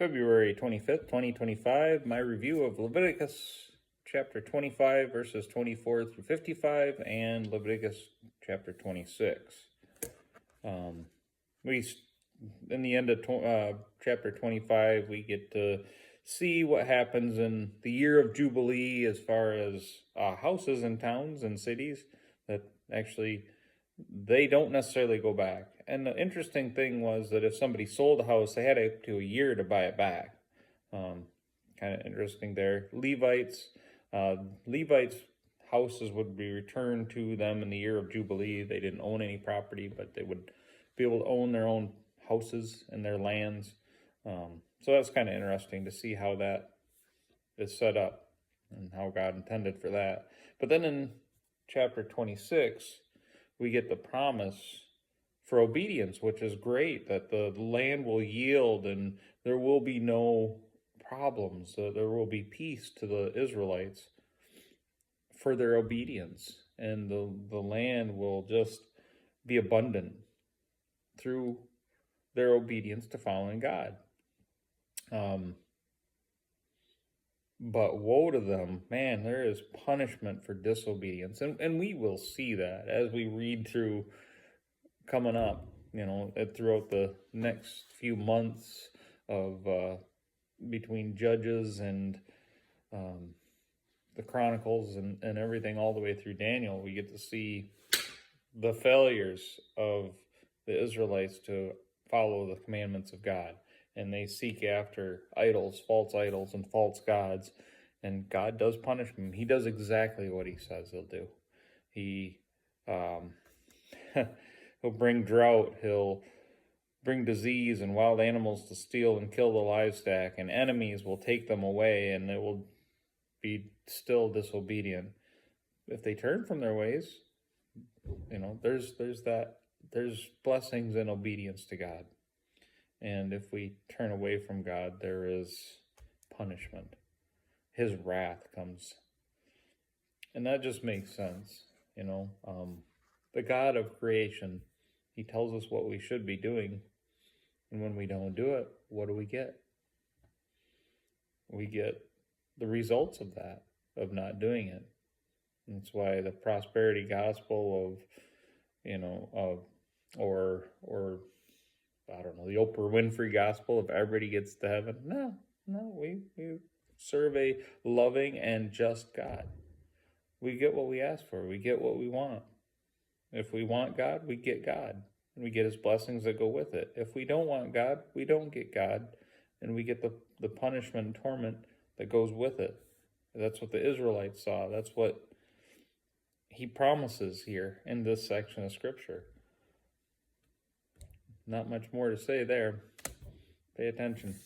February 25th, 2025, my review of Leviticus chapter 25, verses 24 through 55, and Leviticus chapter 26. In the end of chapter 25, we get to see what happens in the year of Jubilee as far as houses in towns and cities that actually they don't necessarily go back. And the interesting thing was that if somebody sold a house, they had up to a year to buy it back. Kind of interesting there. Levites' houses would be returned to them in the year of Jubilee. They didn't own any property, but they would be able to own their own houses and their lands. So that's kind of interesting to see how that is set up and how God intended for that. But then in chapter 26, we get the promise for obedience, which is great, that the land will yield and there will be no problems. There will be peace to the Israelites for their obedience, and the land will just be abundant through their obedience to following God. But woe to them, man, there is punishment for disobedience. And we will see that as we read through coming up, throughout the next few months of between Judges and the Chronicles and everything all the way through Daniel. We get to see the failures of the Israelites to follow the commandments of God. And they seek after idols, false idols, and false gods. And God does punish them. He does exactly what he says he'll do. He'll bring drought. He'll bring disease and wild animals to steal and kill the livestock. And enemies will take them away, and they will be still disobedient. If they turn from their ways, there's blessings in obedience to God. And if we turn away from God, there is punishment. His wrath comes. And that just makes sense, The God of creation, he tells us what we should be doing. And when we don't do it, what do we get? We get the results of that, of not doing it. And that's why the prosperity gospel or the Oprah Winfrey gospel, if everybody gets to heaven. No, we serve a loving and just God. We get what we ask for. We get what we want. If we want God, we get God. And we get his blessings that go with it. If we don't want God, we don't get God. And we get the punishment and torment that goes with it. That's what the Israelites saw. That's what he promises here in this section of Scripture. Not much more to say there. Pay attention.